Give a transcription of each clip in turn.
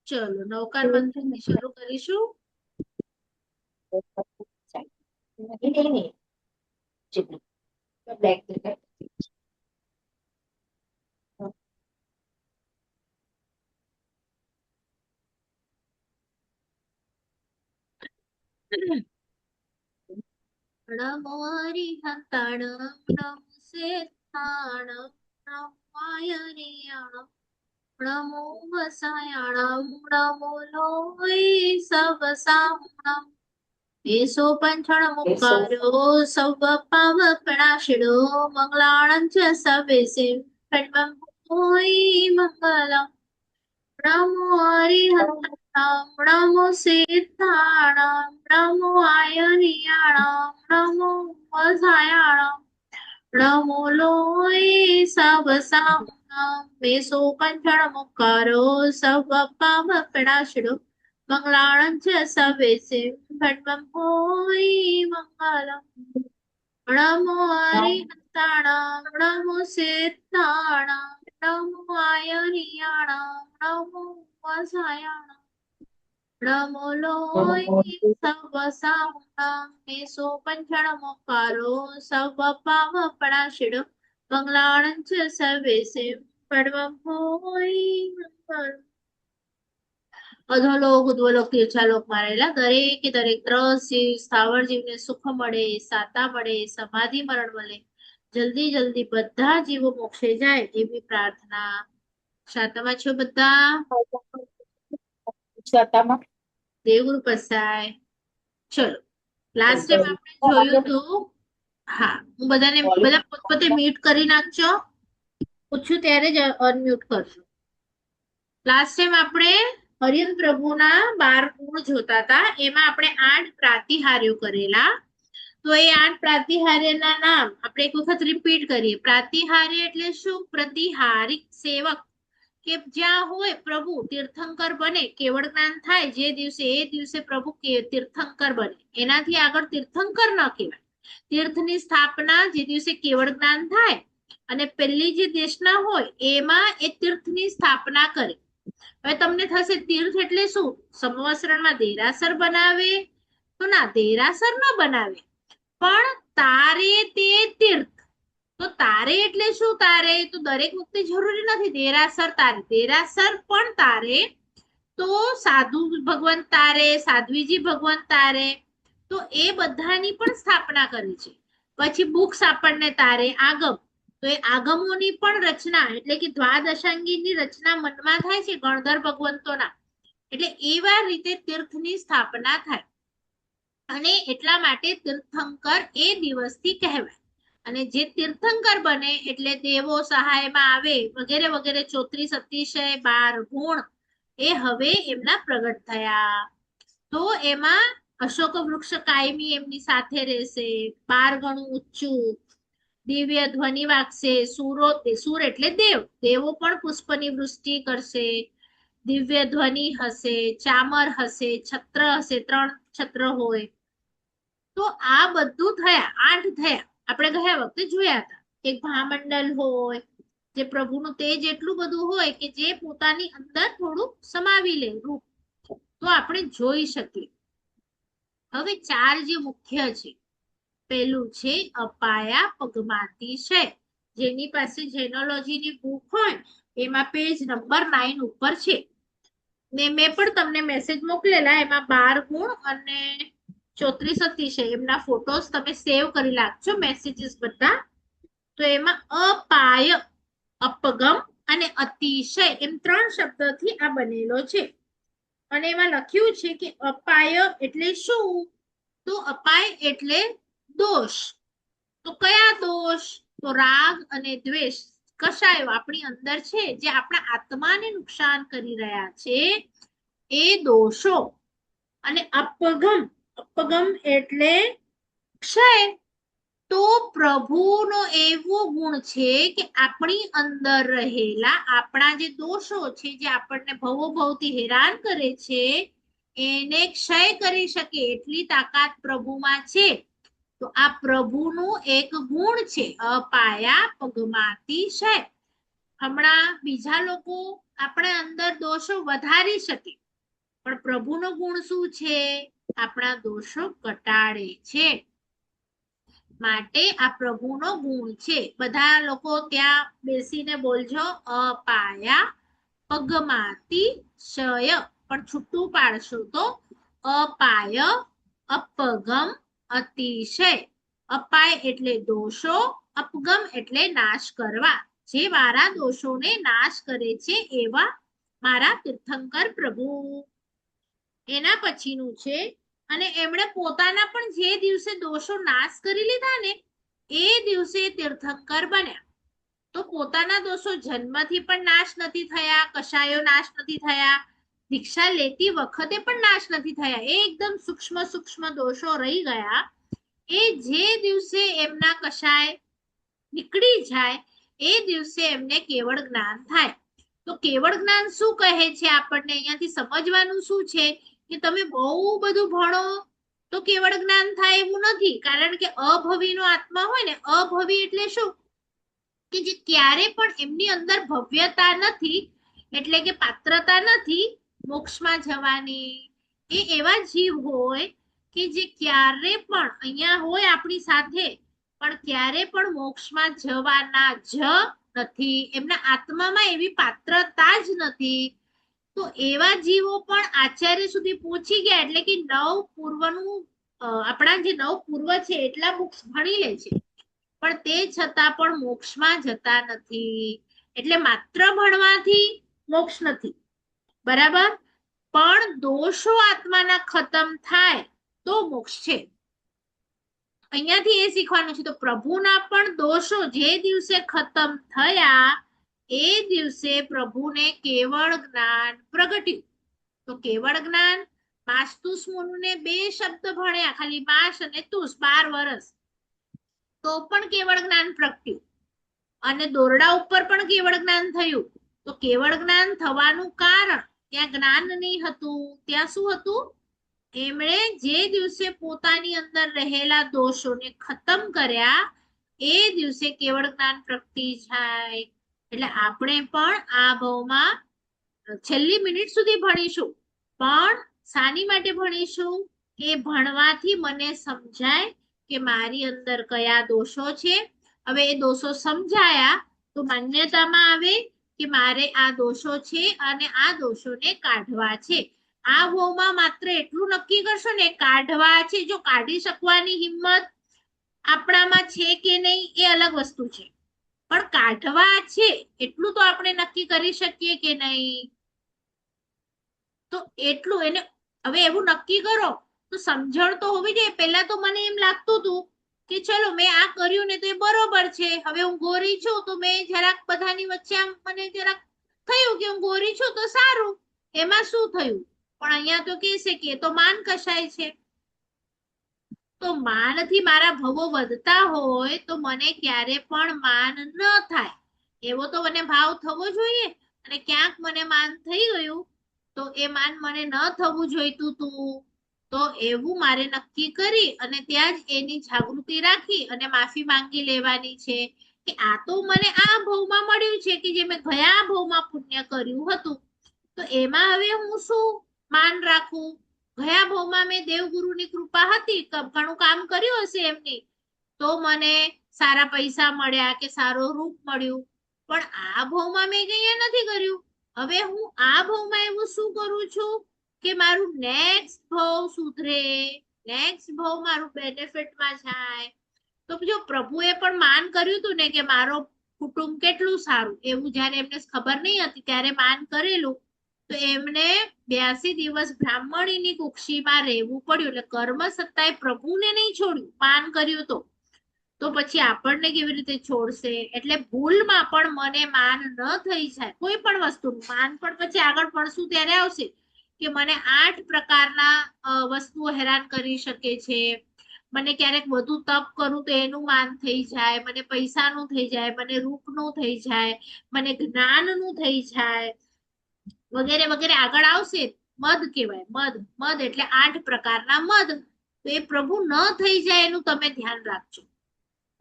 ચલો નવકાર મંથનથી શરૂ કરીશું. નમો હરિહંતાણમ નમો સિદ્ધાણમ નમો આયરિયાણમ નમો વસાયાણમ નમો લોય સવસામણમ એસો પંચણ મુક્કારો સવ પાવ પ્રણાશિડો મંગલાણં ચ સવેસે ખડ્વં ભૂય મંગલમ નમો હરિહંતાણમ નમો સિદ્ધાણમ નમો આયરિયાણમ નમો વસાયાણમ નમો લોય સવસામણમ એસો પંચણ મુક્કારો સવ પાવ પ્રણાશિડો મંગલાણં ચ સવેસે ખડ્વં ભૂય મંગલમ નમો હરિહંતાણમ નમો સિદ્ધાણમ નમો આયરિયાણમ નમો વસાયાણમ નમો લોય સવસામણમ એસો પંચણ મુક્કારો સવ પાવ પ્રણાશિડો મંગલાણં ચ સવેસે ખડ્વં ભૂય મંગલમ અધોલોક ઉદ્વલોક તીર્છાલોક મારેલા દરેકે દરેક દ્રશ્ય સ્થાવર જીવને સુખ મળે, સાતા મળે, સમાધિ મરણ મળે, જલ્દી જલ્દી બધા જીવો મોક્ષે જાય એવી પ્રાર્થના. શાતામાં છો બધા? દેવગુરુ પસાય. ચલો લાસ્ટ ટાઈમ આપણે જોયું હતું. હા, હું બધાને બધા પોતપોતે મ્યુટ કરી નાખજો. પૂછું ત્યારે જ અનમ્યુટ કરજો. લાસ્ટ ટાઈમ આપણે હરિયન પ્રભુના 12 ગુણ જોતા હતા. એમાં આપણે 8 પ્રાતિહાર્યો કરેલા. તો એ 8 પ્રાતિહાર્યના નામ આપણે એક વખત રિપીટ કરીએ. પ્રાતિહાર્ય એટલે શું? પ્રતિહારિક સેવક, કે જ્યાં હોય પ્રભુ તીર્થંકર બને, કેવળ જ્ઞાન થાય જે દિવસે, એ દિવસે પ્રભુ તીર્થંકર બને. એનાથી આગળ તીર્થંકર ન કહેવાય. તીર્થની સ્થાપના જે દિવસે કેવળ જ્ઞાન થાય અને પહેલી જે દેશના હોય એમાં એ તીર્થની સ્થાપના કરે. હવે તમને થશે તીર્થ એટલે શું? સંવત્સરણમાં દેરાસર બનાવે? તો ના, દેરાસર ન બનાવે, પણ તારે તે તીર્થ. તો તારે એટલે શું? તારે તો દરેક વખતે જરૂરી નથી દેરાસર તારે. દેરાસર પણ તારે તો સાધુ ભગવંત તારે, સાધ્વીજી ભગવંત તારે, તો એ બધાની પણ સ્થાપના કરી છે. પછી બુક્સ આપણને તારે આગમ, તો એ આગમોની પણ રચના એટલે કે દ્વાદશાંગીની રચના મનમાં થાય છે ગણધર ભગવંતોના. એટલે એવા રીતે તીર્થની સ્થાપના થાય અને એટલા માટે તીર્થંકર એ દિવસથી કહેવાય. અને જે તીર્થંકર બને એટલે દેવો સહાયમાં આવે વગેરે વગેરે 34 અતિશય 12 ગુણ એ હવે એમના પ્રગટ થયા. તો એમાં અશોક વૃક્ષ કાયમી એમની સાથે રહેશે, 12 ગણું ઊંચું, દિવ્ય ધ્વનિ વાગશે, સુરો, સુર એટલે દેવ, દેવો પણ પુષ્પની વૃષ્ટિ કરશે, દિવ્ય ધ્વનિ હશે, ચામર હશે, છત્ર હશે, 3 છત્ર હોય. તો આ બધું થયા, 8 થયા. આપણે ગયા વખતે જોયા હતા. એક મહામંડળ હોય, જે પ્રભુનું તેજ એટલું બધું હોય કે જે પોતાની અંદર થોડું સમાવી લે રૂપ, તો આપણે જોઈ શકીએ. હવે 4 જે મુખ્ય છે. પેલું છે અપાયા પગમાતી છે. જેની પાસે જેનોલોજીની બુક હોય એમાં પેજ નંબર 9 ઉપર છે. ને મેં પણ તમને મેસેજ મોકલેલા, એમાં 12 ગુણ અને 34 અતિશય એમના ફોટોસ તમે સેવ કરી રાખજો, મેસેજીસ બધા. તો એમાં અપાય, અપગમ અને અતિશય એમ 3 શબ્દથી આ બનેલો છે. અને એમાં લખ્યું છે કે અપાય એટલે શું? તો અપાય એટલે દોષ. તો કયા દોષ? તો રાગ અને દ્વેષ કશાયો આપણી અંદર છે જે આપણા આત્માને નુકસાન કરી રહ્યા છે, એ દોષો. અને અપગમ, અપગમ એટલે ક્ષય. તો પ્રભુનો એવો ગુણ છે કે આપણી અંદર રહેલા આપણા જે દોષો છે, જે આપણને ભવોભવથી હેરાન કરે છે, એને ક્ષય કરી શકે એટલી તાકાત પ્રભુમાં છે. તો આ પ્રભુનું એક ગુણ છે, અપાયા પગમાતી છે. હમણાં બીજા લોકો આપણા અંદર દોષો વધારી શકે, પણ પ્રભુનો ગુણ શું છે? આપણા દોષો ઘટાડે છે. માટે આ પ્રભુનો ગુણ છે. બધા લોકો ત્યાં બેસીને બોલજો, અપાયા અગમાતી શય, પણ છૂટું પાડશો તો અપાય અપગમ અતિશય. અપાય એટલે દોષો, અપગમ એટલે નાશ કરવા. જે મારા દોષોને નાશ કરે છે એવા મારા તીર્થંકર પ્રભુ. એના પછીનું છે, અને એમણે પોતાના પણ જે દિવસે દોષો નાશ કરી લીધા ને એ દિવસે તીર્થંકર બન્યા. તો પોતાના દોષો જન્મથી પણ નાશ નથી થયા, કશાયો નાશ નથી થયા, દીક્ષા લેતી વખતે પણ નાશ નથી થયા. એ એકદમ સૂક્ષ્મ સૂક્ષ્મ દોષો રહી ગયા. એ જે દિવસે એમના કશાય નીકળી જાય એ દિવસે એમને કેવળ જ્ઞાન થાય. તો કેવળ જ્ઞાન શું કહે છે આપણને? અહીંયાથી સમજવાનું શું છે કે તમે બહુ બધું ભણો તો કેવળ જ્ઞાન થાય એવું નથી. કારણ કે અભવીનો આત્મા હોય ને, અભવી એટલે શું કે જે ક્યારે પણ એમની અંદર ભવ્યતા નથી, એટલે કે પાત્રતા નથી મોક્ષમાં જવાની. એ એવા જીવ હોય કે જે ક્યારે પણ અહીંયા હોય આપણી સાથે, પણ ક્યારે પણ મોક્ષમાં જવાના જ નથી. એમના આત્મામાં એવી પાત્રતા જ નથી. તો એવા જીવો પણ આચાર્ય સુધી પહોંચી ગયા, એટલે કે નવ પૂર્વનું આપણા જે નવ પૂર્વ છે એટલા બુક્સ ભણી લે છે, પણ તે છતાં પણ મોક્ષમાં જતા નથી. એટલે માત્ર ભણવાથી મોક્ષ નથી, બરાબર, પણ દોષો આત્માના ખતમ થાય તો મોક્ષ છે. અહીંયાથી એ શીખવાનું છે. તો પ્રભુના પણ દોષો જે દિવસે ખતમ થયા એ દિવસે પ્રભુને કેવળ જ્ઞાન પ્રગટ્યું. તો કેવળ જ્ઞાન, માસ્તુસ મુનુને 2 શબ્દ ભણ્યા, ખાલી માસ અને તુસ, 12 વર્ષ, તો પણ કેવળ જ્ઞાન પ્રગટ્યું. અને દોરડા ઉપર પણ કેવળ જ્ઞાન થયું. તો કેવળ જ્ઞાન થવાનું કારણ, ત્યાં જ્ઞાન નહીં હતું, ત્યાં શું હતું? એમણે જે દિવસે પોતાની અંદર રહેલા દોષોને ખતમ કર્યા એ દિવસે કેવળ જ્ઞાન પ્રગટી જાય. એટલે આપણે પણ આ ભાવમાં છેલ્લી મિનિટ સુધી ભણીશું, પણ શાની માટે ભણીશું? કે ભણવાથી મને સમજાય કે મારી અંદર કયા દોષો છે. હવે એ દોષો સમજાયા તો માન્યતામાં આવે કે મારે આ દોષો છે અને આ દોષોને કાઢવા છે. આ ભાવમાં માત્ર એટલું નક્કી કરશો ને કાઢવા છે. જો કાઢી શકવાની હિંમત આપણામાં છે કે નહીં એ અલગ વસ્તુ છે, પણ કાઢવા છે એટલું તો આપણે નક્કી કરી શકીએ કે નહીં? તો એટલું એને હવે એવું નક્કી કરો તો સમજણ તો હોવી જોઈએ. પહેલા તો મને એમ લાગતું હતું કે ચલો મેં આ કર્યું ને તો એ બરોબર છે, હવે હું ગોરી છું તો મેં જરાક બધાની વચ્ચે આમ મને જરાક થયું કે હું ગોરી છું તો સારું, એમાં શું થયું? પણ અહીંયા તો કહેશે કે તો માન કશાય છે. તો માનથી મારા ભવો વધતા હોય તો મને ક્યારે પણ માન ન થાય, એવો તો મને ભાવ થવો જોઈએ. અને ક્યાંક મને માન થઈ ગયું તો એ માન મને ન થવું જોઈતું તું. તો એવું મારે નક્કી કરી અને ત્યાં જ એની જાગૃતિ રાખી અને માફી માંગી લેવાની છે કે આ તો મને આ ભાવમાં મળ્યું છે કે જે મેં ગયા ભાવમાં પુણ્ય કર્યું હતું, તો એમાં હવે હું શું માન રાખું? ગયા ભાવમાં મેં દેવગુરુની કૃપા હતી, ઘણું કામ કર્યું હશે એમની, તો મને સારા પૈસા મળ્યા કે સારું રૂપ મળ્યું, પણ આ ભાવમાં મેં કંઈ નથી કર્યું. હવે હું આ ભાવમાં એવું શું કરું છું કે મારું નેક્સ્ટ ભાવ સુધરે, નેક્સ્ટ ભાવ મારું બેનિફિટમાં જાય. તો જો પ્રભુએ પણ માન કર્યું હતું ને કે મારો કુટુંબ કેટલું સારું, એવું જ્યારે એમને ખબર નહીં હતી ત્યારે માન કરેલું, તો એમને 82 દિવસ બ્રાહ્મણીની કુક્ષીમાં રહેવું પડ્યું. એટલે કર્મ સત્તાએ પ્રભુને નહીં છોડ્યું, માન કર્યું તો પછી આપણને કેવી રીતે છોડશે? એટલે ભૂલમાં પણ મને માન ન થઈ જાય કોઈ પણ વસ્તુનું. માન પણ પછી આગળ પડશું ત્યારે આવશે કે મને 8 પ્રકારના વસ્તુઓ હેરાન કરી શકે છે. મને ક્યારેક વધુ તપ કરું તો એનું માન થઈ જાય, મને પૈસાનું થઈ જાય, મને રૂપનું થઈ જાય, મને જ્ઞાનનું થઈ જાય, વગેરે વગેરે આગળ આવશે. મદ કહેવાય, મદ. મદ એટલે 8 પ્રકારના મદ. તો એ પ્રભુ ન થઈ જાય એનું તમે ધ્યાન રાખજો.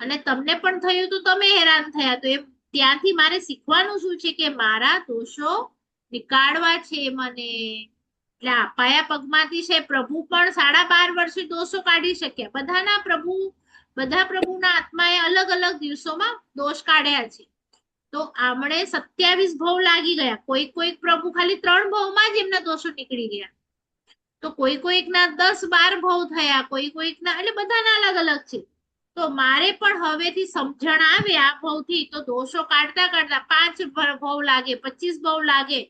અને તમને પણ થયું તો તમે હેરાન થયા, તો એ ત્યાંથી મારે શીખવાનું શું છે કે મારા દોષો નીકાળવા છે મને. એટલે પાયા પગમાંથી છે. પ્રભુ પણ 12.5 વર્ષે દોષો કાઢી શક્યા. બધા પ્રભુના આત્માએ અલગ અલગ દિવસોમાં દોષ કાઢ્યા છે. તો આમણે 27 ભવ લાગી ગયા. કોઈ પ્રભુ ખાલી 3 ભવમાં જ એમના દોષો નીકળી ગયા. તો કોઈકના 10-12 ભવ થયા, કોઈકના, એટલે બધાના અલગ અલગ છે. તો મારે પણ હવેથી સમજણ આવે આ ભવથી, તો દોષો કાઢતા કાઢતા 5 ભવ લાગે, 25 ભવ લાગે,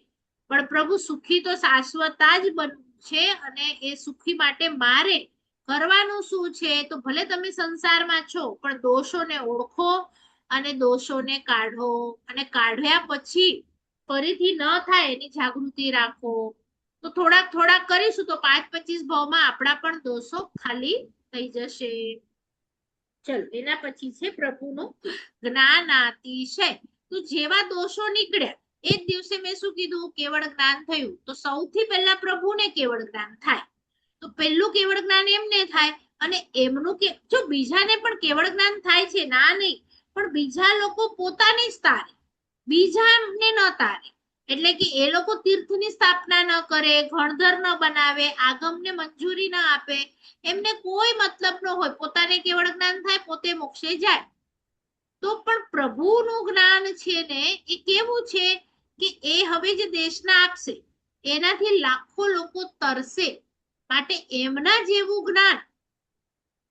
પણ પ્રભુ સુખી તો શાશ્વતા જ બનવું છે. અને એ સુખી માટે મારે કરવાનું શું છે? તો ભલે તમે સંસારમાં છો, પણ દોષોને ઓળખો અને દોષોને કાઢો. અને કાઢ્યા પછી ફરીથી ન થાય એની જાગૃતિ રાખો. તો થોડાક કરીશું તો 5-25 ભાવમાં આપણા પણ દોષો ખાલી થઈ જશે. ચલો, એના પછી છે પ્રભુનો જ્ઞાનાતિશય. તો જેવા દોષો નીકળ્યા એ જ દિવસે મેં શું કીધું? કેવળ જ્ઞાન થયું. તો સૌથી પહેલા પ્રભુને કેવળ જ્ઞાન થાય. તો પહેલું કેવળ જ્ઞાન એમને થાય. અને એમનું કે જો બીજાને પણ કેવળ જ્ઞાન થાય છે, ના નહીં, પણ બીજા લોકો પોતાની જ તારે, બીજાને ન તારે. એટલે કે એ લોકો તીર્થની સ્થાપના ન કરે, ગણધર ન બનાવે, આગમને મંજૂરી ન આપે, એમને કોઈ મતલબ ન હોય, પોતાને કેવળ જ્ઞાન થાય, પોતે મોક્ષે જાય. તો પણ પ્રભુનું જ્ઞાન છે ને એ કેવું છે કે એ હવે જે દેશના આપશે એનાથી લાખો લોકો તરસે. માટે એમના જેવું જ્ઞાન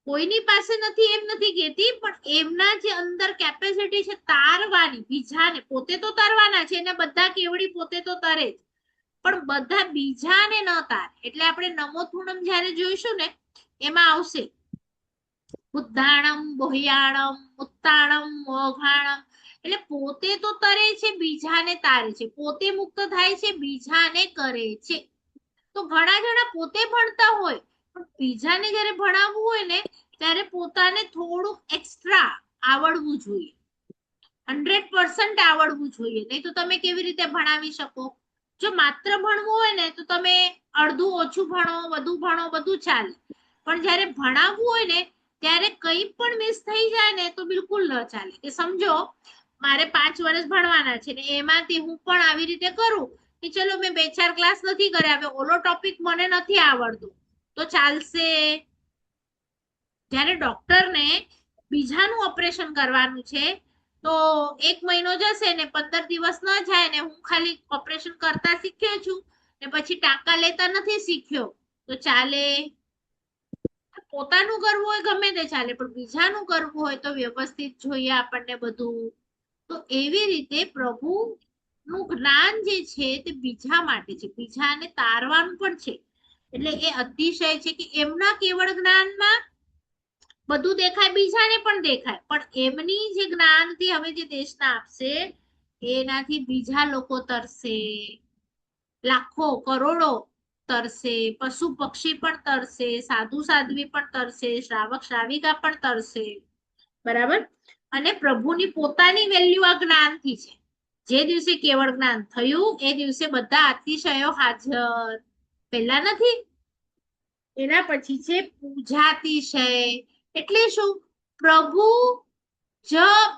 કોઈની પાસે નથી એમ નથી કહેતી, પણ એમના જે અંદર કેપેસિટી છે તારવાની બીજાને, પોતે તો તરવાના છે ને, બધા કેવડી પોતે તો તરે જ, પણ બધા બીજાને ન તારે. એટલે આપણે નમોથુણમ જ્યારે જોઈશું ને એમાં આવશે ઉદ્ધાણમ, બોહિયાણમ, ઉત્તાણમ, મોઘાણમ. એટલે પોતે તો તરે છે, બીજાને તારે છે, પોતે મુક્ત થાય છે, બીજાને કરે છે. તો ઘણા જણા પોતે ભણતા હોય, પણ બીજાને જ્યારે ભણાવવું હોય ને ત્યારે પોતાને થોડું એક્સ્ટ્રા આવડવું જોઈએ. 100% આવડવું જોઈએ. નહીં તો તમે કેવી રીતે ભણાવી શકો? જો માત્ર ભણવું હોય ને તો તમે અડધું ઓછું ભણો, વધુ ભણો, બધું ચાલે. પણ જ્યારે ભણાવવું હોય ને ત્યારે કંઈ પણ મિસ થઈ જાય ને તો બિલકુલ ન ચાલે. કે સમજો મારે 5 વર્ષ ભણવાના છે ને એમાંથી હું પણ આવી રીતે કરું કે ચલો મેં 2-4 ક્લાસ નથી કર્યા, હવે ઓલો ટોપિક મને નથી આવડતો, તો ચાલશે? જ્યારે ડોક્ટરને બીજાનું ઓપરેશન કરવાનું છે તો 1 મહિનો જશે ને 15 દિવસ ન જાય ને હું ખાલી ઓપરેશન કરતા શીખ્યો છું ને પછી ટાંકા લેતા નથી શીખ્યો, તો ચાલે? પોતાનું કરવું હોય ગમે તે ચાલે, પણ બીજાનું કરવું હોય તો વ્યવસ્થિત જોઈએ આપણને બધું. તો એવી રીતે પ્રભુ નું જ્ઞાન જે છે તે બીજા માટે છે, બીજાને તારવાનું પણ છે. એટલે એ અતિશય છે કે એમના કેવળ જ્ઞાનમાં બધું દેખાય, બીજાને પણ દેખાય, પણ એમની જે જ્ઞાનથી હવે જે દેશના આપશે એનાથી બીજા લોકો તરસે, લાખો કરોડો તરસે, પશુ પક્ષી પણ તરસે, સાધુ સાધ્વી પણ તરસે, શ્રાવક શ્રાવિકા પણ તરસે. બરાબર? અને પ્રભુની પોતાની વેલ્યુ આ જ્ઞાનથી છે. જે દિવસે કેવળ જ્ઞાન થયું એ દિવસે બધા અતિશયો હાજર. પહેલા નથી. એના પછી છે પૂજાતિશય. એટલે શું? પ્રભુ જ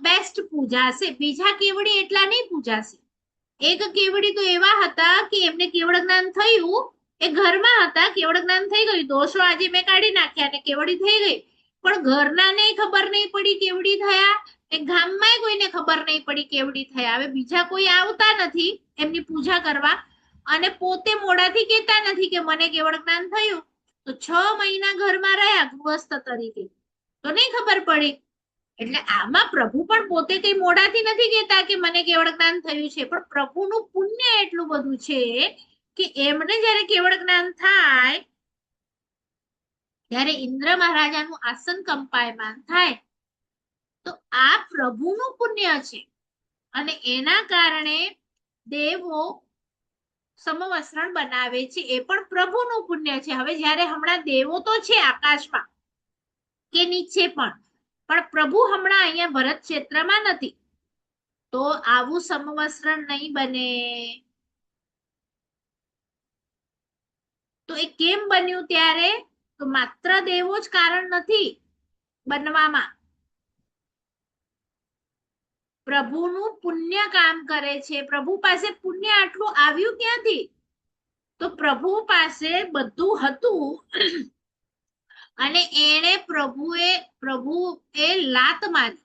બેસ્ટ પૂજાશે, બીજા કેવડી એટલા નહીં પૂજાશે. એક કેવડી તો એવા હતા કે એમને કેવળ જ્ઞાન થયું, એ ઘરમાં હતા, કેવળ જ્ઞાન થઈ ગયું, દોષો આજે મેં કાઢી નાખ્યા અને કેવડી થઈ ગઈ, પણ ઘરનાને ખબર નહીં પડી કેવડી થયા, ને ગામમાં કોઈને ખબર નહીં પડી કેવડી થયા. હવે બીજા કોઈ આવતા નથી એમની પૂજા કરવા અને પોતે મોઢાથી કહેતા નથી કે મને કેવળ જ્ઞાન થયું, તો 6 મહિના ઘરમાં રહ્યા ગૃહસ્થ તરીકે, તો નહીં ખબર પડી. એટલે આમાં પ્રભુ પણ પોતે કઈ મોઢાથી નથી કહેતા કે મને કેવળ જ્ઞાન થયું છે, પણ પ્રભુનું પુણ્ય એટલું બધું છે કે એમને જ્યારે કેવળ જ્ઞાન થાય ત્યારે ઇન્દ્ર મહારાજાનું આસન કંપાયમાન થાય. તો આ પ્રભુનું પુણ્ય છે અને એના કારણે દેવો સમવસ્ત્રણ બનાવે છે, એ પણ પ્રભુનું પુણ્ય છે. હવે જ્યારે હમણાં દેવો તો છે આકાશમાં કે નીચે પણ પ્રભુ હમણાં અહીંયા ભરત ક્ષેત્રમાં નથી, તો આવું સમવસ્ત્રણ નહીં બને. તો એ કેમ બન્યું ત્યારે? તો માત્ર દેવો જ કારણ નથી બનવામાં. પ્રભુનું પુણ્ય કામ કરે છે. પ્રભુ પાસે પુણ્ય આટલું આવ્યું ક્યાંથી? તો પ્રભુ પાસે બધું હતું અને પ્રભુએ લાત મારી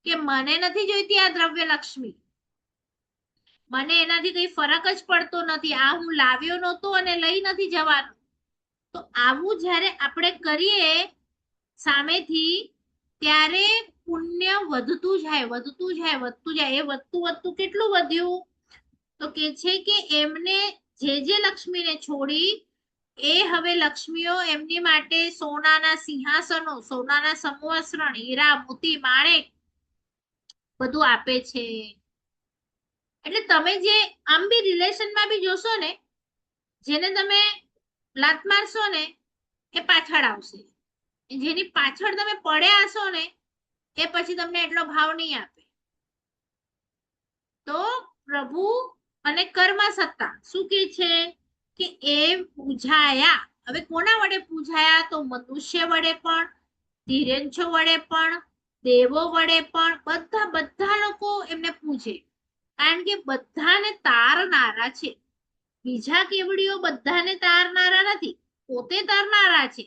કે મને નથી જોઈતી આ દ્રવ્ય લક્ષ્મી, મને એનાથી કઈ ફરક જ પડતો નથી, આ હું લાવ્યો નહોતો અને લઈ નથી જવાનો. તો આવું જ્યારે આપણે કરીએ સામેથી, ત્યારે પુણ્ય વધતું જાય વધતું જાય વધતું જાય. એ વધતું વધતું કેટલું વધ્યું? તો કે છે કે એમને જે લક્ષ્મીને છોડી એ હવે લક્ષ્મીઓ એમની માટે સોનાના સિંહાસનો, સોનાના સમવસ્ત્રણ, હીરા મોતી માણેક બધું આપે છે. એટલે તમે જે આમ બી રિલેશનમાં બી જોશો ને, જેને તમે લાત મારશો ને એ પાછળ આવશે, જેની પાછળ તમે પડ્યા હશો ને એ પછી તમને એટલો ભાવ નહીં આપે. તો પ્રભુ અને કર્મ સત્તા શું કે છે કે એ પૂજાયા. હવે કોના વડે પૂજાયા? તો મનુષ્ય વડે પણ, ધીરેન્છો વડે પણ, દેવો વડે પણ, બધા લોકો એમને પૂજે, કારણ કે બધાને તારનારા છે. બીજા કેવડીઓ બધાને તારનારા નથી, પોતે તારનારા છે,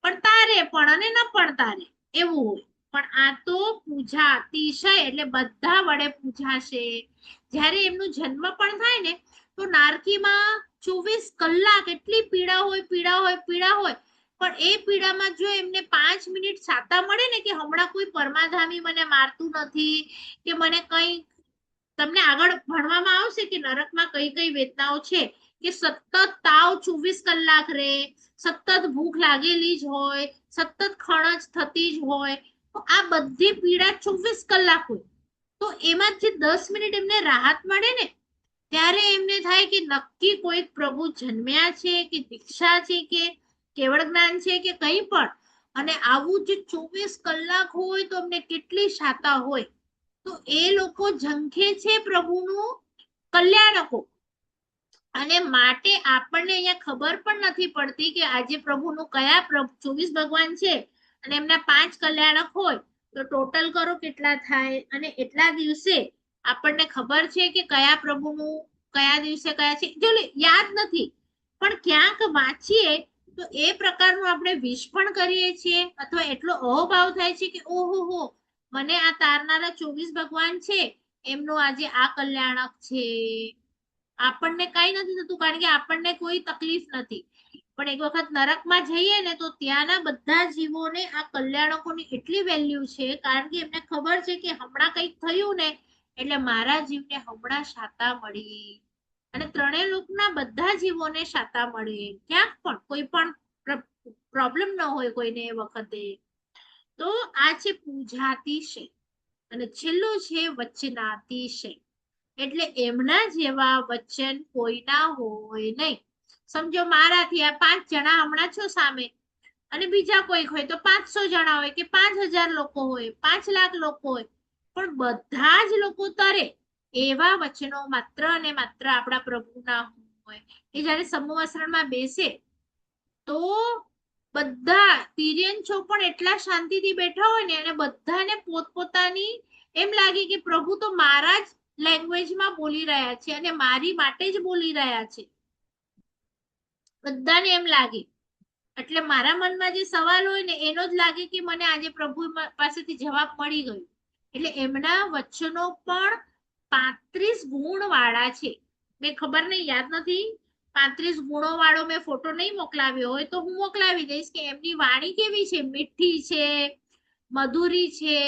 પણ તારે પણ અને ન પણ તારે એવું હોય. પણ આ તો પૂજા અતિશય, એટલે બધા વડે પૂજાશે. જ્યારે એમનું જન્મ પણ થાય ને, તો નારકીમાં 24 કલાક એટલી પીડા હોય, પીડા હોય, પીડા હોય. પણ એ પીડામાં જો એમને 5 મિનિટ શાતા મળે ને કે હમણાં કોઈ પરમાધામી મને મારતું નથી, કે મને કઈ, તમને આગળ ભણવામાં આવશે કે નરકમાં કઈ કઈ વેદનાઓ છે, કે સતત તાવ 24 કલાક રહે, સતત ભૂખ લાગેલી જ હોય, સતત ખણજ થતી જ હોય. તો આ બધી પીડા 24 કલાક હોય. તો એમાં જે 10 મિનિટ એમને રાહત મળે ને, ત્યારે એમને થાય કે નક્કી કોઈ પ્રભુ જન્મ્યા છે, કે દીક્ષા છે, કે કેવળ જ્ઞાન છે, કે કંઈ પણ. અને આવું જે 24 કલાક હોય તો અમને કેટલી શાતા હોય. તો એ લોકો ઝંખે છે પ્રભુનું કલ્યાણકો. અને માટે આપણને અહીંયા ખબર પણ નથી પડતી કે આજે પ્રભુનું કયા 24 ભગવાન છે અને એમના 5 કલ્યાણક હોય, તો ટોટલ કરો કેટલા થાય. અને એટલા દિવસે આપણને ખબર છે કે કયા પ્રભુનું કયા દિવસે કયા છે, જો યાદ નથી, પણ ક્યાંક વાંચીએ તો એ પ્રકારનું આપણે વિશ પણ કરીએ છીએ, અથવા એટલો અહોભાવ થાય છે કે ઓહો હો, મને આ તારનારા 24 ભગવાન છે, એમનું આજે આ કલ્યાણક છે. આપણને કઈ નથી થતું, કારણ કે આપણને કોઈ તકલીફ નથી. પણ એક વખત નરકમાં જઈએ ને, તો ત્યાંના બધા જીવોને આ કલ્યાણકોની એટલી વેલ્યુ છે, કારણ કે એમને ખબર છે કે હમણાં કંઈક થયું ને એટલે મારા જીવને હમણાં શાતા મળી. અને ત્રણેય લોકના બધા જીવોને શાતા મળે, ક્યાંક પણ કોઈ પણ પ્રોબ્લેમ ન હોય કોઈને એ વખતે. તો આ છે પૂજાતિશય. અને છેલ્લું છે વચનાતિશય, એટલે એમના જેવા વચન કોઈના હોય નહીં. સમજો મારાથી આ 5 જણા હમણાં છો સામે, અને બીજા કોઈક હોય તો 500 જણા હોય, કે 5000 લોકો હોય, 5 લાખ લોકો હોય, પણ બધા જ લોકો તરે એવા વચનો માત્ર અને માત્ર આપણા પ્રભુના હોય. એ જ્યારે સમૂહ આશ્રમમાં બેસે તો બધા તિર્યન છો પણ એટલા શાંતિથી બેઠા હોય ને, અને બધાને પોતપોતાની એમ લાગે કે પ્રભુ તો મારા જ લેંગ્વેજમાં બોલી રહ્યા છે અને મારી માટે જ બોલી રહ્યા છે. બધાને એમ લાગે. એટલે મારા મનમાં જે સવાલ હોય ને એનો જ લાગે કે મને આજે પ્રભુ પાસેથી જવાબ મળી ગયો. એટલે એમના વચનો પણ 35 ગુણ વાળા છે. મેં ખબર નહીં, યાદ નથી, 35 ગુણો વાળો મેં ફોટો નહીં મોકલાવ્યો હોય તો હું મોકલાવી દઈશ કે એમની વાણી કેવી છે, મીઠી છે, મધુરી છે,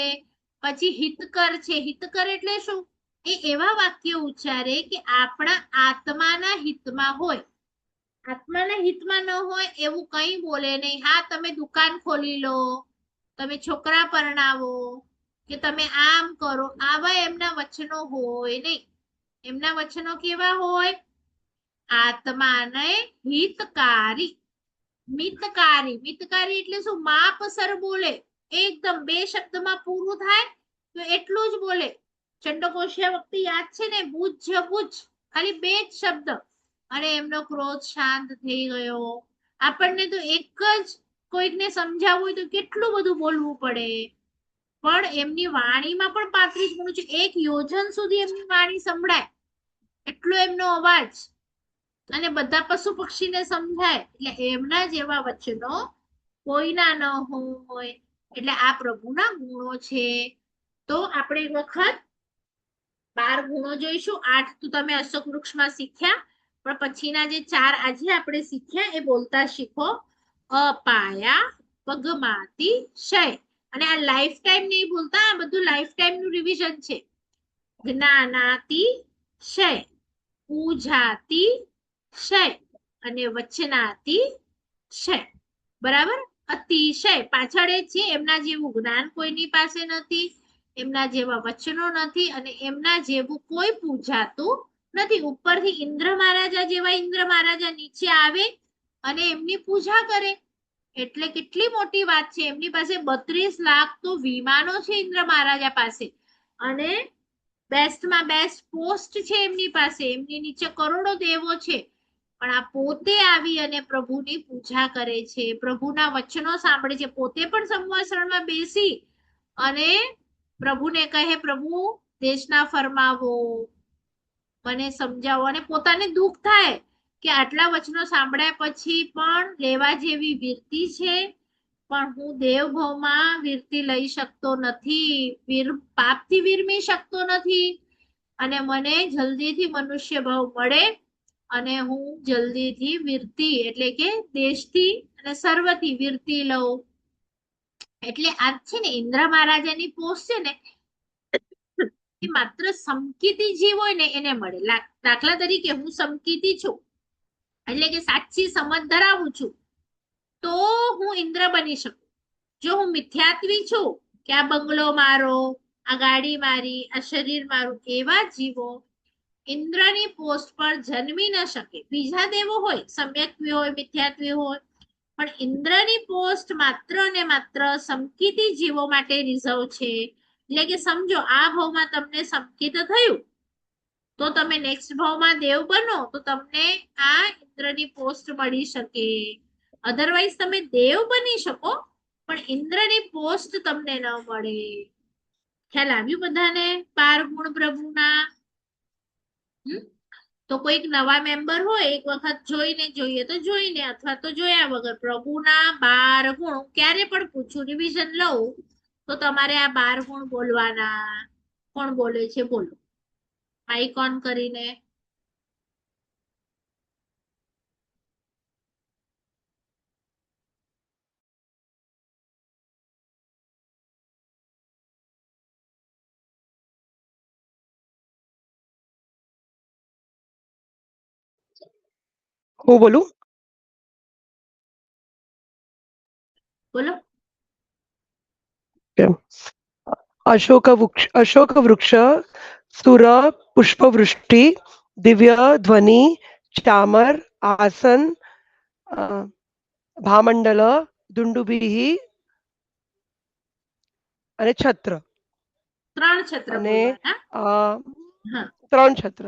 પછી હિતકર છે. હિતકર એટલે શું? એ એવા વાક્ય ઉચ્ચારે કે આપણા આત્માના હિતમાં હોય. આત્માના હિતમાં ન હોય એવું કંઈ બોલે નહીં. હા, તમે દુકાન ખોલી લો, તમે છોકરા પરણાવો, કે તમે આમ કરો, આવા એમના વચનો હોય નહીં. એમના વચનો કેવા હોય? આત્માને હિતકારી. મિતકારી. મિતકારી એટલે શું? માપસર બોલે, એકદમ 2 શબ્દમાં પૂરું થાય તો એટલું જ બોલે. ચંડકોશિયા વખતે યાદ છે ને, બુજ બુજ, ખાલી 2 જ શબ્દ, અને એમનો ક્રોધ શાંત થઈ ગયો. આપણને તો એક જ કોઈકને સમજાવવું હોય તો કેટલું બધું બોલવું પડે. પણ એમની વાણીમાં પણ 35 ગુણ છે. એક યોજન સુધી એમની વાણી સંભળાય એટલો એમનો અવાજ, અને બધા પશુ પક્ષીને સમજાય. એટલે એમના જેવા વચનો કોઈના ન હોય. એટલે આ પ્રભુના ગુણો છે. તો આપણે એક વખત 12 ગુણો જોઈશું. 8 તો તમે અશોક વૃક્ષમાં શીખ્યા, પણ પછીના જે 4 આજે આપણે શીખ્યા એ બોલતા શીખો. અપાયા પગમાતી શય. અને આ લાઈફ ટાઈમ નહીં ભૂલતા, આ બધું લાઈફ ટાઈમ નું રિવિઝન છે. જ્ઞાનાતી શય, પૂજાતી શય અને વચનાતી શય. બરાબર. અતિશય પાછળ એ છે, એમના જેવું જ્ઞાન કોઈની પાસે નથી, એમના જેવા વચનો નથી, અને એમના જેવું કોઈ પૂજાતું નથી. ઉપરથી ઇન્દ્ર મહારાજા જેવા ઇન્દ્ર મહારાજા નીચે આવે અને એમની પૂજા કરે, એટલે કેટલી મોટી વાત છે. એમની પાસે 32 લાખ તો વિમાનો છે ઇન્દ્ર મહારાજા પાસે, અને બેસ્ટમાં બેસ્ટ પોસ્ટ છે એમની પાસે, એમની નીચે કરોડો દેવો છે. પણ આ પોતે આવી અને પ્રભુની પૂજા કરે છે, પ્રભુના વચનો સાંભળે છે, પોતે પણ સંવત્સરમાં બેસી અને પ્રભુને કહે, પ્રભુ દેશના ફરમાવો, મને સમજાવો. અને પોતાને દુઃખ થાય કે આટલા વચનો સાંભળ્યા પછી પણ લેવા જેવી વીરતી છે, પણ હું દેવભાવમાં વીરતી લઈ શકતો નથી, પાપથી વીરમી શકતો નથી, અને મને જલ્દીથી મનુષ્ય ભાવ મળે અને હું જલ્દીથી વીરતી એટલે કે દેશથી અને સર્વથી વીરતી લઉં. એટલે આ છે ને ઇન્દ્ર મહારાજાની પોસ્ટ છે ને, એ માત્ર સમકીતી જીવ હોય ને એને મળે. દાખલા તરીકે હું સમકીતી છું, એટલે કે સાચી સમજ ધરાવું છું, તો હું ઇન્દ્ર બની શકું. જો હું મિથ્યાત્વી છું કે આ બંગલો મારો, આ ગાડી મારી, આ શરીર મારું, એવા જીવો ઇન્દ્રની પોસ્ટ પર જન્મી ન શકે. બીજા દેવો હોય, સમ્યક્વી હોય, મિથ્યાત્વી હોય, પણ ઇન્દ્રની પોસ્ટ માત્ર ને માત્ર સમકીતી જીવો માટે રિઝર્વ છે. એટલે કે સમજો આ ભાવમાં તમને સમકિત થયું, તો તમે નેક્સ્ટ ભાવમાં દેવ બનો તો તમને આ ઇન્દ્રની પોસ્ટ મળી શકે. અધરવાઇઝ તમે દેવ બની શકો પણ ઇન્દ્રની પોસ્ટ તમને ન મળે. ખ્યાલ આવ્યું બધાને? 12 ગુણ પ્રભુના. તો કોઈક નવા મેમ્બર હોય, એક વખત જોઈને જોઈએ તો જોઈને, અથવા તો જોયા વગર પ્રભુના 12 ગુણ ક્યારે પણ પૂછું, રિવિઝન લઉં તો તમારે આ 12 ગુણ બોલવાના. કોણ બોલે છે બોલો, માઈક ઓન કરીને. હું બોલું? બોલો. અશોક વૃક્ષ, સુર પુષ્પવૃષ્ટિ, દિવ્ય ધ્વનિ, ચામર, આસન, ભામંડલ, દુંડુભી અને છત્ર. 3 છત્ર અને બોલવાના. હા. 3 છત્ર.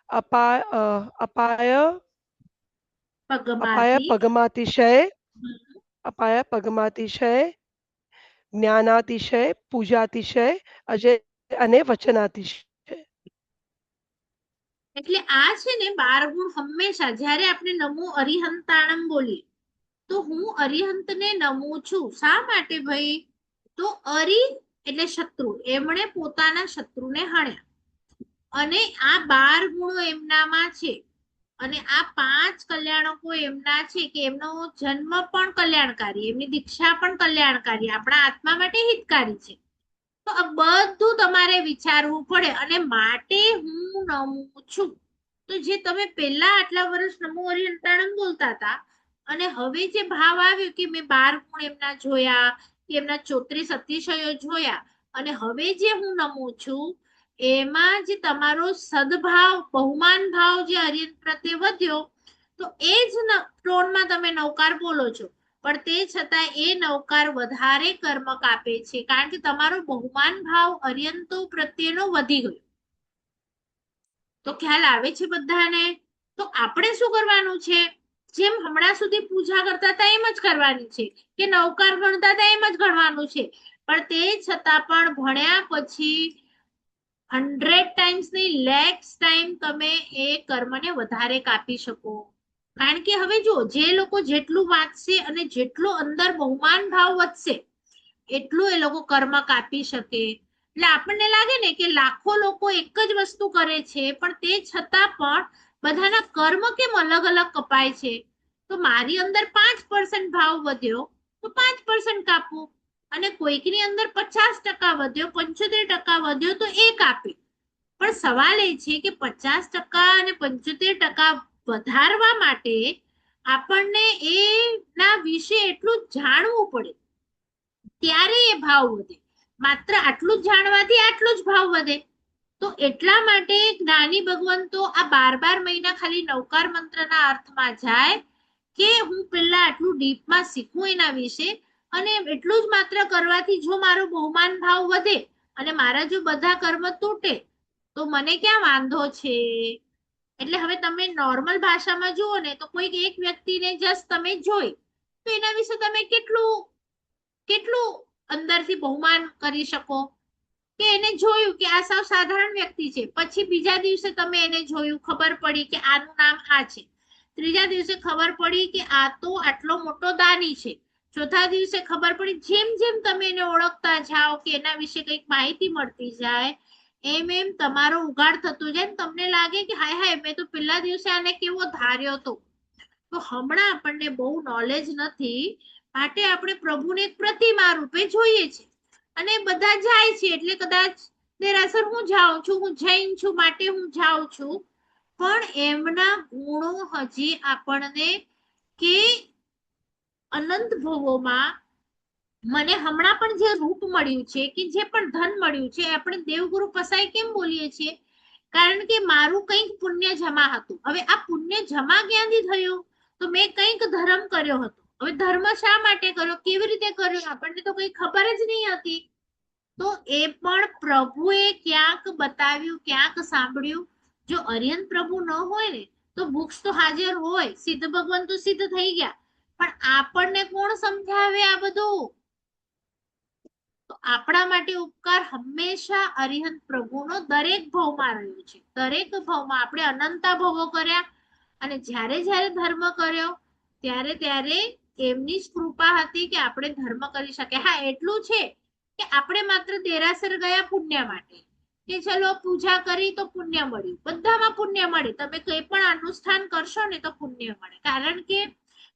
અપાય અપાય પગમાંથી. પગમાતિશય, અપાય પગમાતિશય, જ્ઞાનાતિશય, પૂજાતિશય, અજય અને વચનાતિશય. એટલે આ છે ને 12 ગુણ હંમેશા જ્યારે આપણે નમો અરિહંતાણમ બોલીએ તો હું અરિહંતને નમું છું. શા માટે ભાઈ? તો અરિ એટલે શત્રુ, એમણે પોતાના શત્રુને હણ્યા, અને આ 12 ગુણો એમનામાં છે, અને આ 5 કલ્યાણકો એમના છે કે એમનો જન્મ પણ કલ્યાણકારી, એમની દીક્ષા પણ કલ્યાણકારી, આપણા આત્મા માટે હિતકારી છે. તો આ બધું તમારે વિચારવું પડે, અને માટે હું નમું છું. તો જે તમે પહેલા આટલા વર્ષ નમો હરિહંતાણમ બોલતા હતા, અને હવે જે ભાવ આવ્યો કે મેં 12 ગુણ એમના જોયા, કે એમના 34 અતિશયો જોયા, અને હવે જે હું નમું છું એમાં જે તમારો સદભાવ, બહુમાન ભાવ જે હરિહંત પ્રત્યે વધ્યો, તો એ જ ટોનમાં તમે નવકાર બોલો છો, પણ તે છતાં એ નવકાર વધારે કર્મક આપે છે, કારણ કે તમારો બહુમાન ભાવ અરિયંતો પ્રત્યેનો વધી ગયો. તો ખ્યાલ આવે છે બધાને? તો આપણે શું કરવાનું છે? જેમ હમણાં સુધી પૂજા કરતા હતા એમ જ કરવાની છે, કે નવકાર ગણતા હતા એમ જ ગણવાનું છે, પણ તે છતાં પણ ભણ્યા પછી 100 ટાઈમ્સ ની લેક્સ ટાઈમ તમે એ કર્મને વધારે કાપી શકો. કારણ કે હવે જો જે લોકો જેટલું વાંચશે અને જેટલો અંદર બહુમાન ભાવ વધશે એટલું એ લોકો કર્મ કાપી શકે. એટલે આપણને લાગે ને કે લાખો લોકો એક જ વસ્તુ કરે છે પણ તે છતાં પણ બધાના કર્મ કેમ અલગ અલગ કપાય છે. તો મારી અંદર 5% ભાવ વધ્યો તો 5% કાપવું, અને કોઈકની અંદર 50% વધ્યો, 75% વધ્યો તો એ કાપે. પણ સવાલ એ છે કે 50% અને 75% વધારવા માટે આપણને એના વિશે એટલું જાણવું પડે, ત્યારે એ ભાવ વધે. માત્ર આટલું જ જાણવાથી આટલો જ ભાવ વધે. તો એટલા માટે જ્ઞાની ભગવંતો આ 12 મહિના ખાલી નવકાર મંત્રના અર્થમાં જાય કે હું પેલા આટલું ડીપમાં શીખું એના વિશે, અને એટલું જ માત્ર કરવાથી જો મારો બહુમાન ભાવ વધે અને મારા જો બધા કર્મ તૂટે તો મને ક્યાં વાંધો છે. એટલે હવે તમે નોર્મલ ભાષામાં જુઓ ને તો કોઈક એક વ્યક્તિને જસ્ટ તમે જોઈ તો એના વિશે તમે કેટલું કેટલું અંદરથી બહુમાન કરી શકો, કે એને જોયું કે આ સાવ સાધારણ વ્યક્તિ છે, પછી બીજા દિવસે તમે એને જોયું, ખબર પડી કે આનું નામ આ છે, ત્રીજા દિવસે ખબર પડી કે આ તો આટલો મોટો દાની છે, ચોથા દિવસે ખબર પડી, જેમ જેમ તમે એને ઓળખતા જાઓ કે એના વિશે કંઈક માહિતી મળતી જાય એમ એમ તમારો ઉગાડ થતો જાય ને તમને લાગે કે હાય હાય મેં તો પેલા દિવસે આને કેવો ધાર્યો હતો. તો હમણાં આપણને બહુ નોલેજ નથી માટે આપણે પ્રભુને એક પ્રતિમા રૂપે જોઈએ છે અને બધા જાય છે એટલે કદાચ દેરાસર હું જાઉં છું, હું જૈન છું માટે હું જાઉં છું, પણ એમના ગુણો હજી આપણને કે અનંત ભવોમાં મને હમણાં પણ જે રૂપ મળ્યું છે કે જે પણ ધન મળ્યું છે આપણે દેવગુરુ પસાઈ કેમ બોલીએ છીએ, કારણ કે મારું કંઈક પુણ્ય જમા હતું. હવે આ પુણ્ય જમા ક્યાંથી થયું, તો મેં કંઈક ધર્મ કર્યો હતો. હવે ધર્મ શા માટે કર્યો, કેવી રીતે કર્યો, આપણને તો કઈ ખબર જ નહીં હતી. તો એ પણ પ્રભુએ ક્યાંક બતાવ્યું, ક્યાંક સાંભળ્યું. જો અરિયંત પ્રભુ ન હોય ને તો બુક્સ તો હાજર હોય, સિદ્ધ ભગવાન તો સિદ્ધ થઈ ગયા, પણ આપણને કોણ સમજાવે આ બધું. તો આપણા માટે ઉપકાર હંમેશા અરિહંત પ્રભુનો દરેક ભાવમાં રહ્યો છે. દરેક ભાવમાં આપણે અનંતા ભાવો કર્યા અને જ્યારે જ્યારે ધર્મ કર્યો ત્યારે ત્યારે એમની જ કૃપા હતી કે આપણે ધર્મ કરી શકે. હા એટલું છે કે આપણે માત્ર દેરાસર ગયા પુણ્ય માટે, કે ચલો પૂજા કરી તો પુણ્ય મળ્યું, બધામાં પુણ્ય મળે, તમે કંઈ પણ અનુષ્ઠાન કરશો ને તો પુણ્ય મળે. કારણ કે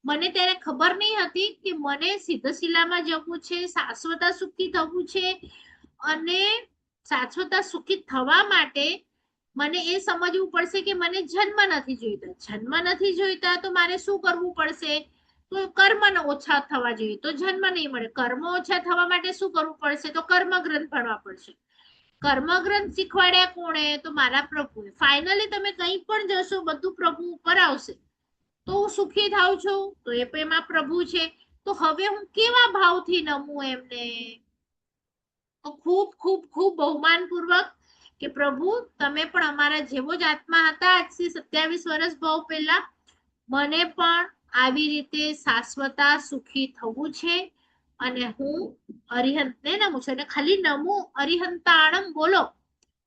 મને ત્યારે ખબર નહીં હતી કે મને સિદ્ધશિલામાં જવું છે, શાશ્વતા સુખી થવું છે, અને શાશ્વતા સુખી થવા માટે મને એ સમજવું પડશે કે મને જન્મ નથી જોઈતા. જન્મ નથી જોઈતા તો મારે શું કરવું પડશે, તો કર્મ ઓછા થવા જોઈએ તો જન્મ નહીં મળે. કર્મ ઓછા થવા માટે શું કરવું પડશે, તો કર્મ ગ્રંથ ભણવા પડશે. કર્મ ગ્રંથ શીખવાડ્યા કોણે, તો મારા પ્રભુએ. ફાઇનલી તમે કંઈ પણ જશો બધું પ્રભુ ઉપર આવશે. તો હું સુખી થાઉં છું તો એ એમાં પ્રભુ છે. તો હવે હું કેવા ભાવથી નમું એમને. તો ખૂબ ખૂબ ખૂબ બહુમાન પૂર્વક કે પ્રભુ તમે પણ અમારા જેવો જ આત્મા હતા આજથી 27 વર્ષ ભાવ પહેલા, મને પણ આવી રીતે શાશ્વતા સુખી થવું છે અને હું અરિહંતને નમું છું. અને ખાલી નમું અરિહંતાણમ બોલો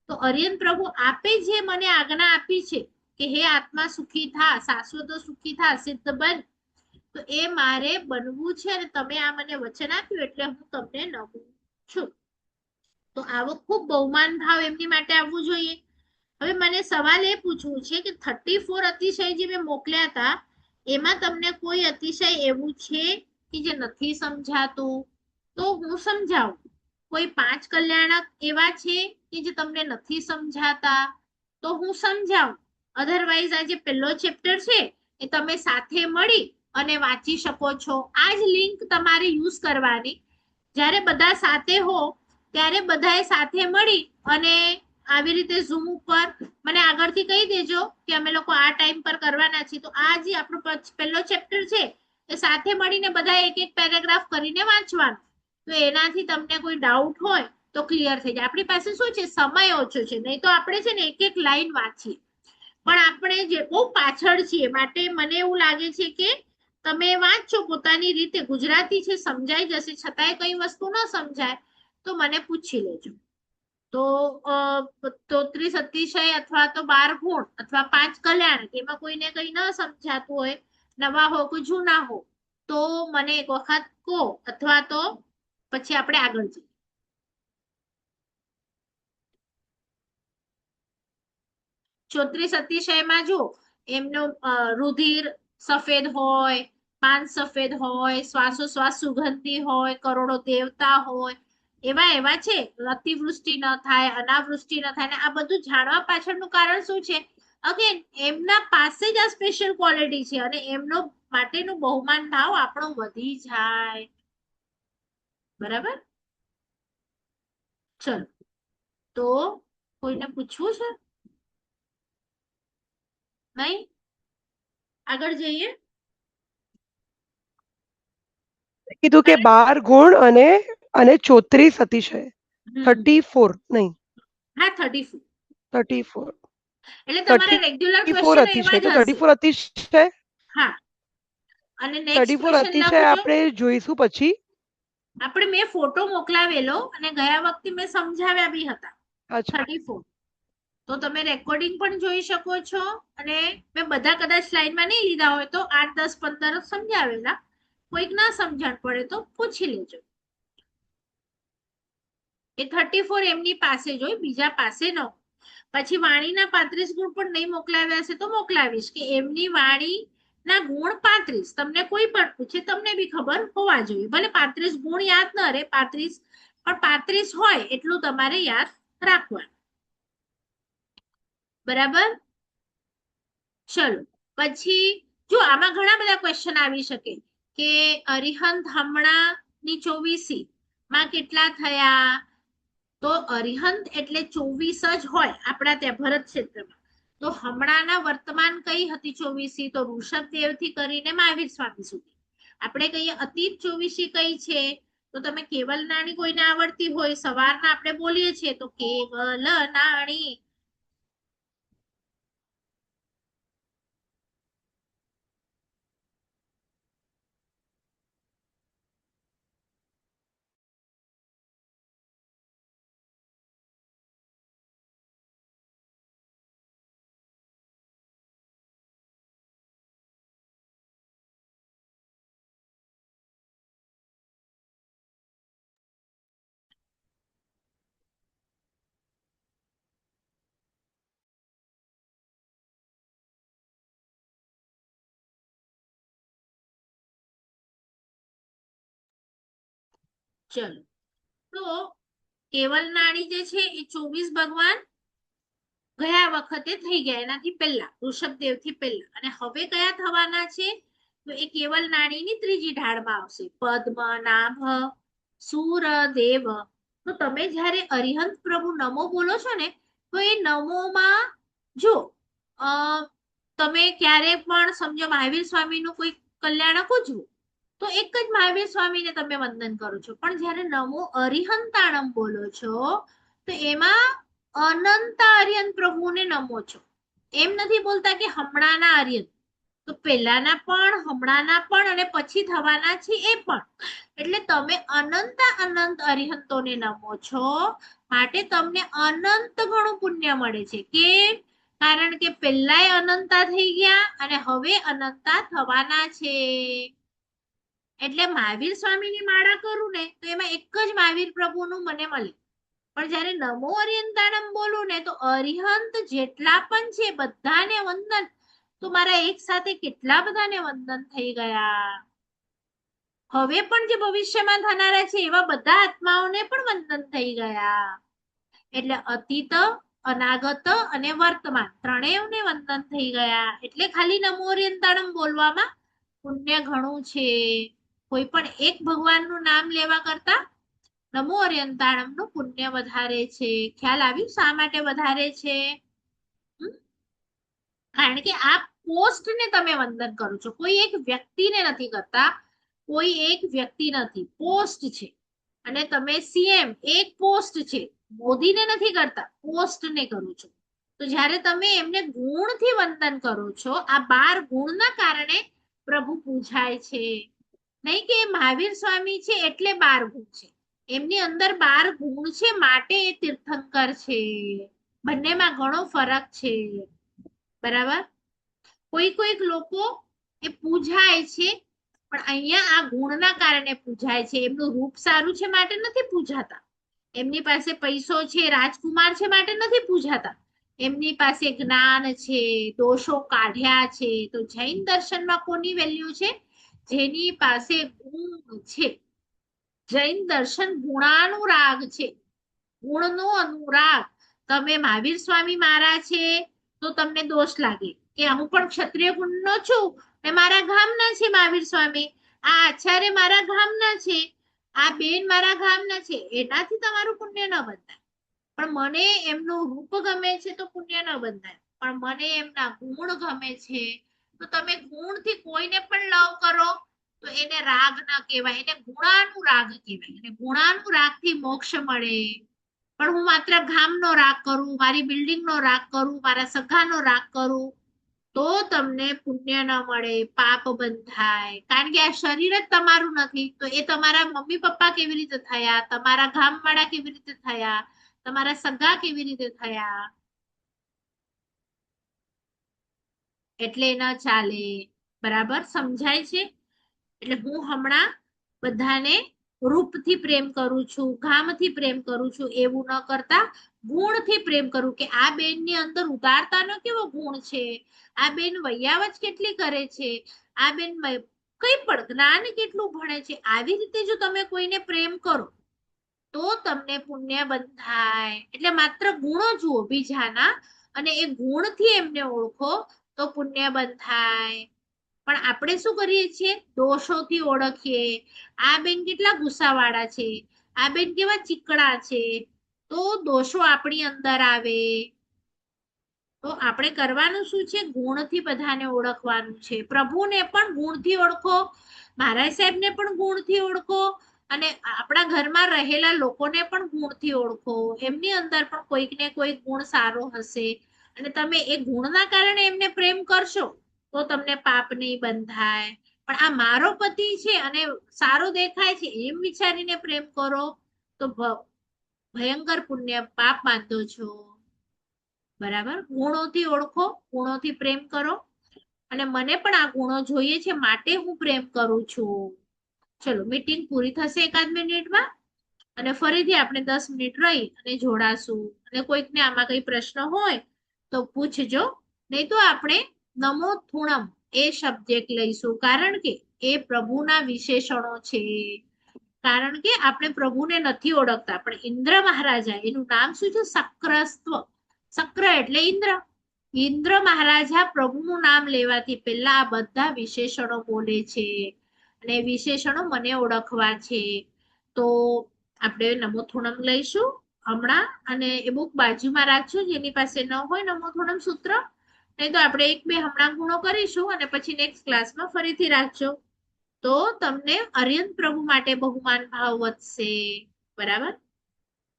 તો અરિહંત પ્રભુ આપે જે મને આજ્ઞા આપી છે કે હે આત્મા સુખી થા, શાશ્વત સુખી થા, સિદ્ધ બન, તો એ મારે બનવું છે અને તમે આ મને વચન આપ્યું એટલે હું તમને નમું છું. તો આવો ખૂબ બહુમાન ભાવ એમની માટે આવવું જોઈએ. હવે મને સવાલ એ પૂછવું છે કે 34 અતિશય જે મેં મોકલ્યા હતા એમાં તમને કોઈ અતિશય એવું છે કે જે નથી સમજાતું, તો હું સમજાવું. કોઈ 5 કલ્યાણક એવા છે કે જે તમને નથી સમજાતા તો હું સમજાવું. અધરવાઇઝ આ જે પહેલો ચેપ્ટર છે એ તમે સાથે મળી અને વાંચી શકો છો. આ જ લિંક તમારે યુઝ કરવાની. જ્યારે બધા સાથે હો ત્યારે બધાએ સાથે મળી અને આવી રીતે ઝૂમ ઉપર મને આગળથી કહી દેજો કે અમે લોકો આ ટાઈમ પર કરવાના છીએ. તો આ જે આપણો પહેલો ચેપ્ટર છે એ સાથે મળીને બધા એક એક પેરેગ્રાફ કરીને વાંચવાનું. તો એનાથી તમને કોઈ ડાઉટ હોય તો ક્લિયર થઈ જાય. આપણી પાસે શું છે, સમય ઓછો છે, નહીં તો આપણે છે ને એક એક લાઈન વાંચીએ, પણ આપણે જે બહુ પાછળ છીએ માટે મને એવું લાગે છે કે તમે વાંચો પોતાની રીતે. ગુજરાતી છે સમજાઈ જશે, છતાંય કઈ વસ્તુ ન સમજાય તો મને પૂછી લેજો. તો 33 અતિશય અથવા તો 12 ગુણ અથવા 5 કલ્યાણ, એમાં કોઈને કઈ ન સમજાતું હોય, નવા હો કે જૂના હો, તો મને એક વખત કહો, અથવા તો પછી આપણે આગળ જઈએ. 34 અતિશયમાં જો એમનો રુધિર સફેદ હોય, પાન સફેદ હોય, શ્વાસોશ્વાસ સુગંધી હોય, કરોડો દેવતા હોય, એવા એવા છે. અતિવૃષ્ટિ ન થાય, અનાવૃષ્ટિ ન થાય, ને આ બધું જાણવા પાછળનું કારણ શું છે? અગેન એમના પાસે જ આ સ્પેશિયલ ક્વોલિટી છે, અને એમનો માટેનું બહુમાન ભાવ આપણો વધી જાય. બરાબર? ચલો, તો કોઈને પૂછવું છે? નહીં? આગળ જઈએ. કીધું કે 12 ગુણ અને 34 અતિશય. હમ 34 નહીં, હા, 34. 34 એટલે તમારા રેગ્યુલર 34 ક્વેશ્ચન એવા અતિશય. તો જ હશે. 34 અતિશય, હા, અને નેક્સ્ટ 34 ક્વેશ્ચન અતિશય લખજો. આપણે જોઈશું પછી. મેં ફોટો મોકલાવેલો અને ગયા વખતે મેં સમજાવ્યા બી હતા. અચ્છા. 34. તો તમે રેકોર્ડિંગ પણ જોઈ શકો છો, અને મેં બધા કદાચ લાઈનમાં નહીં લીધા હોય તો 8, 10, 15 સમજાવેલા. કોઈક ના સમજણ પડે તો પૂછી લેજો. એ 34 એમની પાસે જ હોય, બીજા પાસે ન. પછી વાણીના 35 ગુણ પણ નહીં મોકલાવ્યા છે તો મોકલાવીશ, કે એમની વાણી ના ગુણ 35. તમને કોઈ પણ પૂછે, તમને બી ખબર હોવા જોઈએ. ભલે 35 ગુણ યાદ ન રહે, 35 પણ 35 હોય એટલું તમારે યાદ રાખવાનું. બરાબર? ચલો, પછી જો આમાં ઘણા બધા ક્વેશ્ચન આવી શકે કે અરિહંત હમણાં ની 24 માં કેટલા થયા? તો અરિહંત એટલે 24 જ હોય આપણા ત્યાં ભરત ક્ષેત્રમાં. તો હમણાંના વર્તમાન કઈ હતી 24? તો ઋષભદેવ થી કરીને મહાવીર સ્વામી સુધી. આપણે કહીએ અતીત 24 કઈ છે? તો તમે કેવલ નાણી કોઈને આવડતી હોય, સવારના આપણે બોલીએ છીએ તો કેવલ નાણી. ચલો, તો કેવલ નાણી જે છે એ 24 ભગવાન ગયા વખતે થઈ ગયા, એનાથી પહેલા, ઋષભદેવ થી પહેલા. અને હવે કયા થવાના છે? તો એ કેવલ નાણીની ત્રીજી ઢાળમાં આવશે. પદ્મનાભ સુરદેવ. તો તમે જ્યારે અરિહંત પ્રભુ નમો બોલો છો ને, તો એ નમોમાં જો અ તમે ક્યારે પણ સમજો મહાવીર સ્વામીનું કોઈ કલ્યાણક ઉજવો, તો એક જ મહાવીર સ્વામીને તમે વંદન કરો છો. પણ જ્યારે નમો અરિહંતાણમ બોલો છો, તો એમાં અનંત આર્યન પ્રભુને નમો છો. એમ નથી બોલતા કે હમણાંના આર્યન. તો પહેલાના પણ, હમણાંના પણ, અને પછી થવાના છે એ પણ. એટલે તમે અનંત અરિહંતોને નમો છો, માટે તમને અનંત ગણું પુણ્ય મળે છે. કેમ? કારણ કે પહેલાય અનંતા થઈ ગયા અને હવે અનંતા થવાના છે. એટલે મહાવીર સ્વામીની માળા કરું ને, તો એમાં એક જ મહાવીર પ્રભુનું મને મળે. પણ જ્યારે નમો અરિહંતાણમ બોલું ને, તો અરિહંત જેટલા પણ છે બધાને વંદન. તો મારા એક સાથે કેટલા બધાને વંદન થઈ ગયા. હવે પણ જે ભવિષ્યમાં થનારા છે એવા બધા આત્માઓને પણ વંદન થઈ ગયા. એટલે અતીત, અનાગત અને વર્તમાન ત્રણેયને વંદન થઈ ગયા. એટલે ખાલી નમો અરિહંતાણમ બોલવામાં પુણ્ય ઘણું છે. કોઈ પણ એક ભગવાનનું નામ લેવા કરતા નમો અરિહંતાણમ નું પુણ્ય વધારે છે. ખ્યાલ આવ્યું શા માટે વધારે છે? કારણ કે આ પોસ્ટ ને તમે વંદન કરો છો, કોઈ એક વ્યક્તિને નથી કરતા. કોઈ એક વ્યક્તિ નથી, પોસ્ટ છે. અને તમે સીએમ, એક પોસ્ટ છે. મોદીને નથી કરતા, પોસ્ટ ને કરો છો. તો જ્યારે તમે એમને ગુણથી વંદન કરો છો, આ 12 ગુણના કારણે પ્રભુ પૂજાય છે. નહીં કે મહાવીર સ્વામી છે એટલે 12 ગુણ છે. એમની અંદર 12 ગુણ છે માટે એ તીર્થંકર છે. બંનેમાં ઘણો ફરક છે. બરાબર. કોઈક લોકો એ પૂજાય છે, પણ અહીંયા આ ગુણના કારણે પૂજાય છે. એમનું રૂપ સારું છે માટે નથી પૂજાતા. એમની પાસે પૈસો છે, રાજકુમાર છે માટે નથી પૂજાતા. એમની પાસે જ્ઞાન છે, દોષો કાઢ્યા છે. તો જૈન દર્શનમાં કોની વેલ્યુ છે? જેની પાસે ગુણ છે. જૈન દર્શન ગુણાનુરાગ છે, ગુણનો અનુરાગ. તમે મહાવીર સ્વામી મારા છે તો તમને દોષ લાગે કે હું પણ ક્ષત્રિય ગુણનો છું ને મારા ગામના છે મહાવીર સ્વામી, આ આચાર્ય મારા ગામના છે, આ બેન મારા ગામના છે, એનાથી તમારું પુણ્ય ન બંધાય. પણ મને એમનું રૂપ ગમે છે તો પુણ્ય ન બંધાય. પણ મને એમના ગુણ ગમે છે, તો તમે ગુણથી કોઈને પણ લવ કરો તો એને રાગ ન કહેવાય, એને ગુણાનુરાગ કહેવાય. અને ગુણાનુરાગથી મોક્ષ મળે. પણ હું માત્ર ગામનો રાગ કરું, મારી બિલ્ડિંગનો રાગ કરું, મારા સગાનો રાગ કરું, તો તમને પુણ્ય ન મળે, પાપ બંધાય. કારણ કે આ શરીર જ તમારું નથી, તો એ તમારા મમ્મી પપ્પા કેવી રીતે થયા, તમારા ગામવાળા કેવી રીતે થયા, તમારા સગા કેવી રીતે થયા, એટલે ન ચાલે. બરાબર સમજાય છે? એટલે હું હમણાં બધાને રૂપથી પ્રેમ કરું છું, ગામથી પ્રેમ કરું છું એવું ન કરતા ગુણથી પ્રેમ કરું કે આ બેનની અંદર ઉદારતાનો કેવો ગુણ છે, આ બેન વૈયાવચ કેટલી કરે છે, આ બેન કઈ પણ જ્ઞાન કેટલું ભણે છે. આવી રીતે જો તમે કોઈને પ્રેમ કરો તો તમને પુણ્ય બંધાય. એટલે માત્ર ગુણો જુઓ બીજાના અને એ ગુણથી એમને ઓળખો તો પુણ્ય બંધાય. પણ આપણે શું કરીએ છીએ? દોષોથી ઓળખીએ. આ બેન કેટલા ગુસ્સાવાળા છે, આ બેન કેવા ચીકણા છે, તો દોષો આપણી અંદર આવે. તો આપણે કરવાનું શું છે? ગુણથી બધાને ઓળખવાનું છે. પ્રભુને પણ ગુણથી ઓળખો, મહારાજ સાહેબને પણ ગુણથી ઓળખો, અને આપણા ઘરમાં રહેલા લોકોને પણ ગુણથી ઓળખો. એમની અંદર પણ કોઈક ને કોઈક ગુણ સારો હશે, અને તમે એ ગુણના કારણે એમને પ્રેમ કરશો તો તમને પાપ નહીં બંધાય. પણ આ મારો પતિ છે અને સારો દેખાય છે એમ વિચારીને પ્રેમ કરો તો ભયંકર પુણ્ય પાપ બાંધો છો. બરાબર. ગુણોથી ઓળખો, ગુણોથી પ્રેમ કરો. અને મને પણ આ ગુણો જોઈએ છે માટે હું પ્રેમ કરું છું. ચલો, મીટિંગ પૂરી થશે એકાદ મિનિટમાં, અને ફરીથી આપણે 10 મિનિટ રહી અને જોડાશું. અને કોઈકને આમાં કઈ પ્રશ્ન હોય તો પૂછજો, નહીં તો આપણે નમો થુણમ એ સબ્જેક્ટ લઈશું, કારણ કે એ પ્રભુના વિશેષણો છે. કારણ કે આપણે પ્રભુને નથી ઓળખતા, પણ ઇન્દ્ર મહારાજા, એનું નામ શું છે? શક્રસ્ત્વ. શક્ર એટલે ઇન્દ્ર. ઇન્દ્ર મહારાજા પ્રભુનું નામ લેવાથી પહેલા આ બધા વિશેષણો બોલે છે, અને વિશેષણો મને ઓળખવા છે. તો આપણે નમોથુણમ લઈશું હમણાં, અને એ બુક બાજુમાં રાખજો જેની પાસે ન હોય નમોથુણમ સૂત્ર. નહીં તો આપણે એક બે હમણાં ગુણો કરીશું અને પછી નેક્સ્ટ ક્લાસમાં ફરીથી રાખજો, તો તમને અર્યંત પ્રભુ માટે બહુમાન ભાવ વધશે. બરાબર.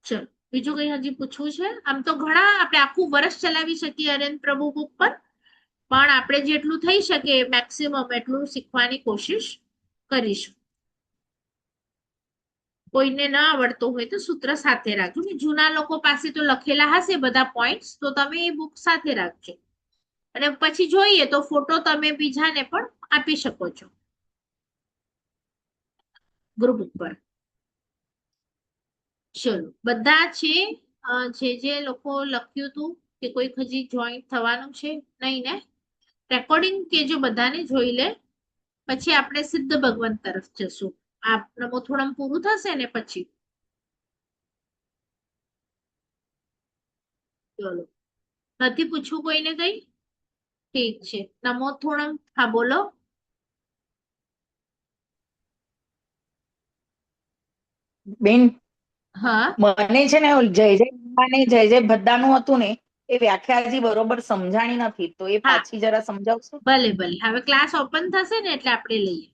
ચલો, બીજું કઈ હજી પૂછવું છે? આમ તો ઘણા આપણે આખું વર્ષ ચલાવી શકીએ અર્યંત પ્રભુ બુક પર, પણ આપણે જેટલું થઈ શકે મેક્સિમમ એટલું શીખવાની કોશિશ કરીશું. કોઈને ન આવડતું હોય તો સૂત્ર સાથે રાખજો. જૂના લોકો પાસે તો લખેલા હશે બધા પોઈન્ટ્સ, તો તમે એ બુક સાથે રાખજો. અને પછી જોઈએ તો ફોટો તમે બીજાને પણ આપી શકો છો ગ્રુપ ઉપર. ચલો, બધા છે જે લોકો લખ્યું હતું કે કોઈક હજી જોઈન થવાનું છે? નહીં ને? રેકોર્ડિંગ કેજો બધાને જોઈ લે, પછી આપણે સિદ્ધ ભગવાન તરફ જશું. આ નમોથુણમ પૂરું થશે ને પછી. ચલો, નથી પૂછવું કોઈને કઈ? ઠીક છે. નમોથુણમ. હા બોલો. બેન, હા મને છે ને જય જય અંબાને જય જય ભદ્દાનું હતું ને, એ વ્યાખ્યા હજી બરોબર સમજાણી નથી, તો એ હા, પાછી જરા સમજાવશો? ભલે ભલે. હવે ક્લાસ ઓપન થશે ને એટલે આપણે લઈએ.